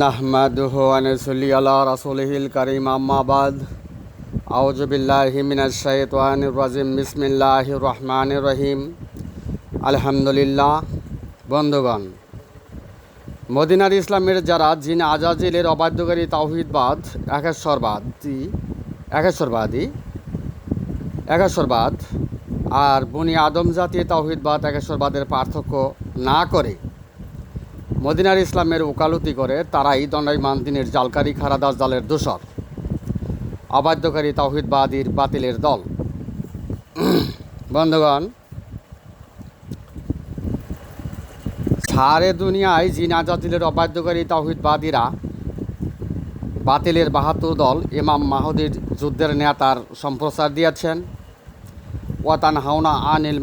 নাহমাদুহু ওয়া নুসাল্লি আলা রাসূলিহিল কারীম আম্মা বাদ আউযু বিল্লাহি মিনাশ শাইতানির রাজিম বিসমিল্লাহির রহমানির রহিম আলহামদুলিল্লাহ। বন্ধুগণ, মদিনার ইসলামের যারা জিন আজাজিলের অবাধ্যকারী তাওহীদবাদ একেশ্বরবাদ আর বনি আদম জাতীয় তাওহীদবাদ একেশ্বরবাদের পার্থক্য না করে মদিনার ইসলামের ওকালতি করে, তারাই দণ্ডায়মান দিনের জালকারী খারাদাস দলের দোসর, অবাধ্যকারী তাওহীদবাদীর বাতিলের দল। বন্ধুগণ, সারে দুনিয়ায় জিন আজাজিলের অবাধ্যকারী তাওহীদবাদীরা বাতিলের ৭২ দল ইমাম মাহদির যুদ্ধের নেতার সম্প্রচার দিয়েছেন। ওয়াতান হাওনা আনিল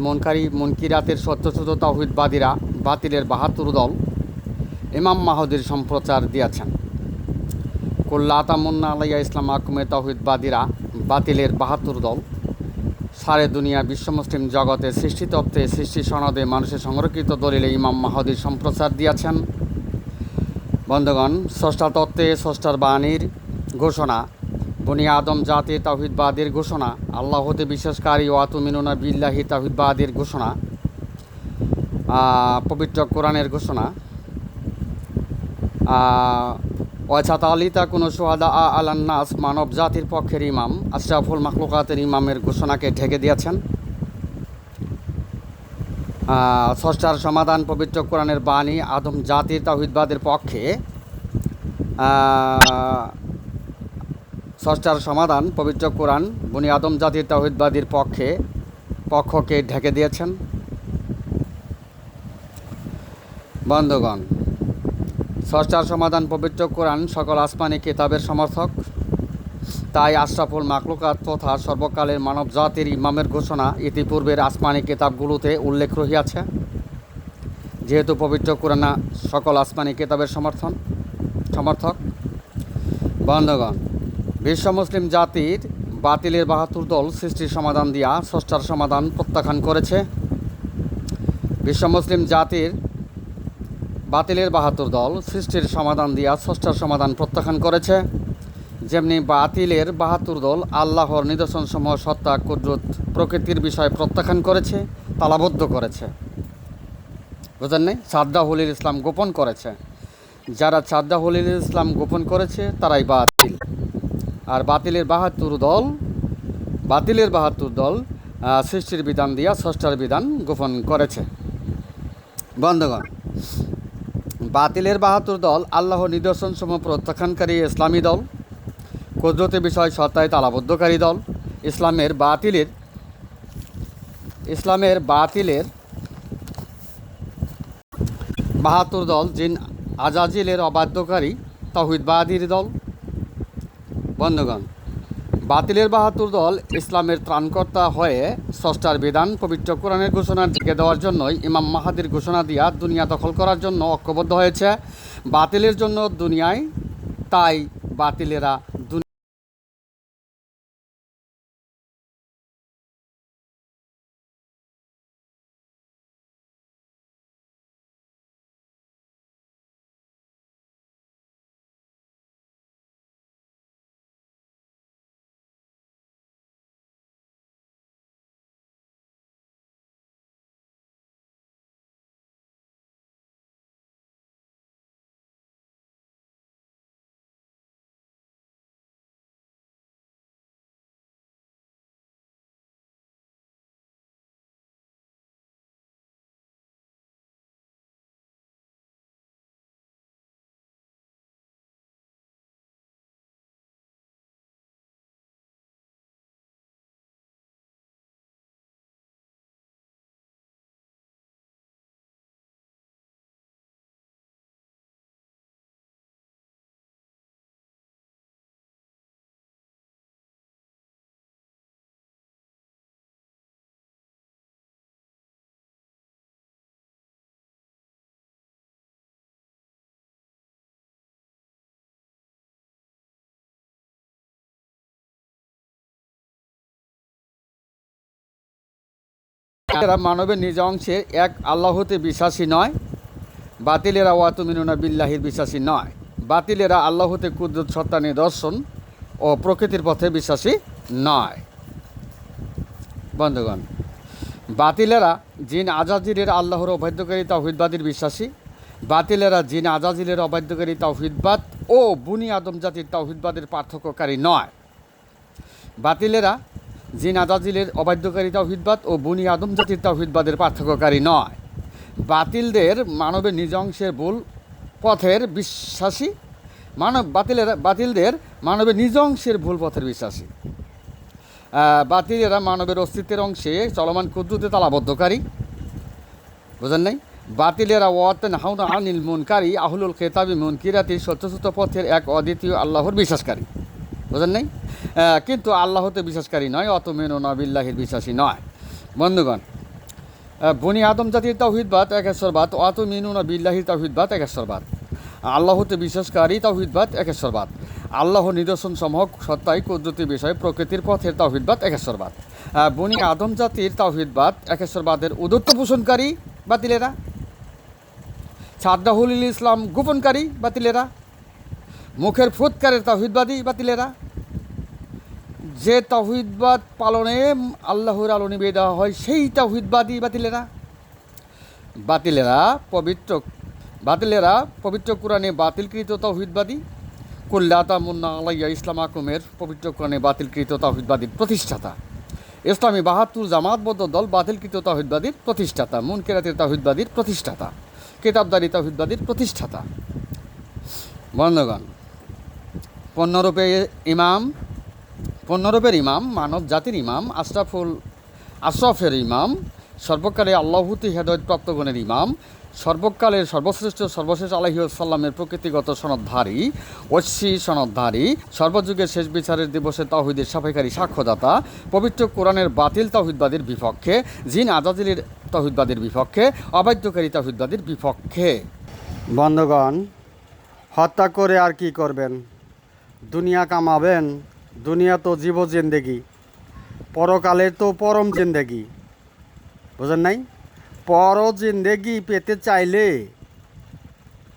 মুনকিরাতের সত্যচ্যুত তাওহীদবাদীরা বাতিলের ৭২ দল ইমাম মাহদির সম্প্রচার দিয়েছেন। কুল্লা তামুন্না আলাইয়া ইসলাম আকুমে তাওহীদবাদীরা বাতিলের ৭২ দল সারে দুনিয়া বিশ্ব মুসলিম জগতে সৃষ্টিতত্ত্বে সৃষ্টি সনদে মানুষের সংরক্ষিত দলিলে ইমাম মাহদির সম্প্রচার দিয়েছেন। বন্ধুগণ, স্রষ্টা তত্ত্বে স্রষ্টার বাণীর ঘোষণা, বনি আদম জাতির তাওহীদবাদের ঘোষণা, আল্লাহ হতে বিশ্বাসকারী ওয়া তুমিনুনা বিল্লাহি তাওহীদবাদের ঘোষণা, পবিত্র কোরআনের ঘোষণা, ওয়াছাতালিতা কোনো সোহাদা আলান্নাস মানব জাতির পক্ষের ইমাম আশরাফুল মাখলুকাতের ইমামের ঘোষণাকে ঢেকে দিয়েছেন। স্রষ্টার সমাধান পবিত্র কোরআনের বাণী আদম জাতির তাওহীদবাদের পক্ষে, স্রষ্টার সমাধান পবিত্র কোরআন বনি আদম জাতির তাওহীদবাদীর পক্ষকে ঢেকে দিয়েছেন। বন্ধুগণ, স্রষ্টার সমাধান পবিত্র কোরআন সকল আসমানি কিতাবের সমর্থক, তাই আশরাফুল মাখলুকাত তথা সর্বকালের মানব জাতির ইমামের ঘোষণা ইতিপূর্বের আসমানি কিতাবগুলোতে উল্লেখ রহিয়াছে। যেহেতু পবিত্র কোরআন সকল আসমানি কিতাবের সমর্থক। বন্ধুগণ, বিশ্ব মুসলিম জাতির বাতিলের ৭২ দল সৃষ্টির সমাধান দিয়া স্রষ্টার সমাধান প্রত্যাখ্যান করেছে। বিশ্ব মুসলিম জাতির বাতিলের ৭২ দল সৃষ্টির সমাধান দিয়া স্রষ্টার সমাধান প্রত্যাখ্যান করেছে। যেমনি বাতিলের ৭২ দল আল্লাহর নিদর্শনসমূহ সত্তা কুদরত প্রকৃতির বিষয় প্রত্যাখ্যান করেছে, তালাবদ্ধ করেছে। বুঝলেন নাই? সাদ্দাহুল ইসলাম গোপন করেছে। যারা সাদ্দাহুল ইসলাম গোপন করেছে তারাই বাতিল। আর বাতিলের ৭২ দল সৃষ্টির বিধান দিয়া স্রষ্টার বিধান গোপন করেছে। বন্ধুগণ, বাতিলের ৭২ দল আল্লাহর নিদর্শনসমূহ প্রত্যাখ্যানকারী ইসলামী দল, কুদরতি বিষয় সত্তায় তালাবদ্ধকারী দল। ইসলামের বাতিলের ৭২ দল জিন আজাজিলের অবাধ্যকারী তাওহীদবাদীর দল। বন্ধুগণ, বাতিলের ৭২ দল ইসলামের ত্রাণকর্তা হয়ে স্রষ্টার বিধান পবিত্র কোরআনের ঘোষণা ঢেকে দেওয়ার জন্যই ইমাম মাহদির ঘোষণা দিয়া দুনিয়া দখল করার জন্য ঐক্যবদ্ধ হয়েছে। বাতিলের জন্য দুনিয়ায়, তাই বাতিলেরা মানবের নিজ অংশের এক আল্লাহ হতে বিশ্বাসী নয়। বাতিলেরা ওয়া তুমিনুনা বিল্লাহির বিশ্বাসী নয়। বাতিলেরা আল্লাহ হতে কুদরত সত্তা নিদর্শন ও প্রকৃতির পথে বিশ্বাসী নয়। বন্ধুগণ, বাতিলেরা জিন আজাজিলের আল্লাহর অবাধ্যকারী তাওহীদবাদীর বিশ্বাসী। বাতিলেরা জিন আজাজিলের অবাধ্যকারী তাওহীদবাদ ও বনি আদম জাতির তাওহীদবাদের পার্থক্যকারী নয়। বাতিলেরা জিন আজাজিলের অবাধ্যকারী তাওহীদবাদ ও বনি আদম জাতির তাওহীদবাদের পার্থক্যকারী নয়। বাতিলদের মানবের নিজ অংশের ভুল পথের বিশ্বাসী। বাতিলদের মানবের নিজ অংশের ভুল পথের বিশ্বাসী। বাতিলেরা মানবের অস্তিত্বের অংশে চলমান কুদরতে তালাবদ্ধকারী। বুঝেন নাই? বাতিলেরা ওয়াতানহাউনা আনিল মুনকারি আহলুল খেতাবি মুনকিরাতি সত্যসত্য পথের এক অদ্বিতীয় আল্লাহর বিশ্বাসকারী। বুঝেন নাই? কিন্তু আল্লাহতে বিশ্বাসকারী নয়, অতুমিনুনা বিল্লাহির বিশ্বাসী নয়। বন্ধুগণ, বনি আদম জাতির তাওহীদবাদ একেশ্বরবাদ, অতুমিনুনা বিল্লাহির তাওহীদবাদ একেশ্বরবাদ। আল্লাহতে বিশ্বাসকারী তাওহীদবাদ একেশ্বরবাদ। আল্লাহর নিদর্শন সমূহ সত্তাই কুদরতি বিষয় প্রকৃতির পথের তাওহীদবাদ একেশ্বরবাদ। বনি আদম জাতির তাওহীদবাদ একেশ্বরবাদের উদত্ত পোষণকারী বাতিলেরা। সাদ্দাহুল ইসলাম গোপনকারী বাতিলেরা। মুখের ফুৎকারের তাওহীদবাদী বাতিলেরা। যে তাওহীদবাদ পালনে আল্লাহর আলো নিভিয়ে দেওয়া হয় সেই তাওহীদবাদী বাতিলেরা। বাতিলেরা পবিত্র কোরআনে বাতিলকৃত তাওহীদবাদী। কুল্লাতা মুন্না আলাইয়া ইসলাম আকুমের পবিত্র কোরআনে বাতিলকৃত তাওহীদবাদীর প্রতিষ্ঠাতা। ইসলামী ৭২ জামাতবদ্ধ দল বাতিলকৃত তাওহীদবাদীর প্রতিষ্ঠাতা। মুনকিরাতের তাওহীদবাদীর প্রতিষ্ঠাতা। কিতাবদারি তাওহীদবাদীর প্রতিষ্ঠাতা। বন্ধুগণ, পূর্ণরূপের ইমাম, মানব জাতির ইমাম, আশরাফের ইমাম, সর্বকালে আল্লাহতে হেদায়েত প্রাপ্তগণের ইমাম, সর্বকালের সর্বশ্রেষ্ঠ সর্বশেষ আলাইহি ওয়াসাল্লামের প্রকৃতিগত সনদধারী, ঐশী সনদধারী, সর্বযুগের শেষ বিচারের দিবসে তাওহীদের সাফাইকারী সাক্ষ্যদাতা, পবিত্র কোরআনের বাতিল তাওহীদবাদীর বিপক্ষে, জিন আজাজিলের তাওহীদবাদীর বিপক্ষে, অবাধ্যকারী তাওহীদবাদীর বিপক্ষে। বন্ধুগণ, হত্যা করে আর কি করবেন? দুনিয়া কামাবেন? দুনিয়া তো জীব জিন্দেগি, পরকালে তো পরম জিন্দেগি। বুঝেন নাই? পর জিন্দেগি পেতে চাইলে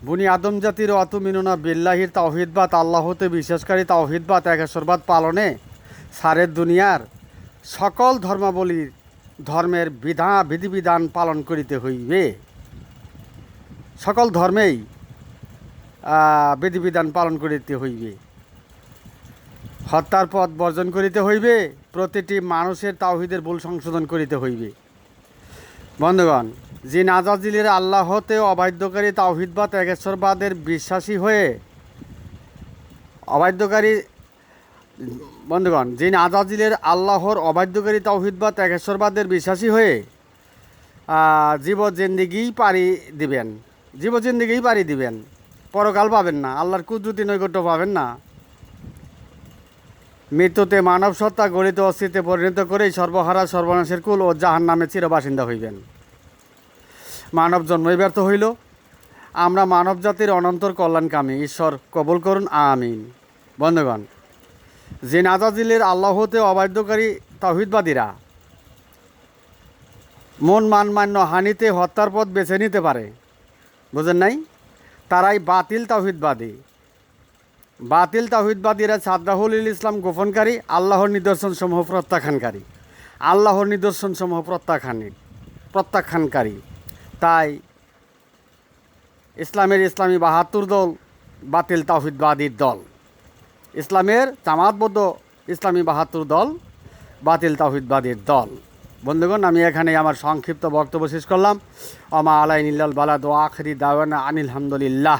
বনি আদম জাতির অতুমিনুনা বিল্লাহির তাওহীদবাদ, আল্লাহতে বিশ্বাসকারী তাওহীদবাদ একেশ্বরবাদ পালনে সারের দুনিয়ার সকল ধর্মাবলীর ধর্মের বিধিবিধান পালন করিতে হইবে। সকল ধর্মেই বিধিবিধান পালন করিতে হইবে। হত্যার পথ বর্জন করিতে হইবে। প্রতিটি মানুষের তাওহীদের ভুল সংশোধন করিতে হইবে। বন্ধুগণ, জিন আজাজিলের আল্লাহতে অবাধ্যকারী তাওহীদবাদ একেশ্বরবাদের বিশ্বাসী হয়ে জিন আজাজিলের আল্লাহর অবাধ্যকারী তাওহীদবাদ একেশ্বরবাদের বিশ্বাসী হয়ে জীব জিন্দেগিই পাড়ি দিবেন। পরকাল পাবেন না, আল্লাহর কুদরতি নৈকট্য পাবেন না। মৃত্যুতে মানব সত্তা গলিত অস্তিত্বে পরিণত করেই সর্বহারা সর্বনাশের কুল ও জাহান্নামে চিরবাসিন্দা হইবেন। মানব জন্মই ব্যর্থ হইল। আমরা মানব জাতির অনন্তর কল্যাণকামী। ঈশ্বর কবুল করুন, আমিন। বন্ধুগণ, জিন আজাজিলের আল্লাহতে অবাধ্যকারী তাওহীদবাদীরা মন মানমান্য হানিতে হত্যার পথ বেছে নিতে পারে। বুঝেন নাই? তারাই বাতিল তাওহীদবাদীরা সাদ্দাহুল ইসলাম গোপনকারী, আল্লাহর নিদর্শনসমূহ প্রত্যাখ্যানকারী। তাই ইসলামী ৭২ দল বাতিল তাওহীদবাদীর দল। ইসলামের জামাতবদ্ধ ইসলামী ৭২ দল বাতিল তাওহীদবাদীর দল। বন্ধুগণ, আমি এখানে আমার সংক্ষিপ্ত বক্তব্য শেষ করলাম। আমা আলাইনিল্লাল বালাদ ওয়া আখিরি দাওয়ানা আনিল হামদুলিল্লাহ।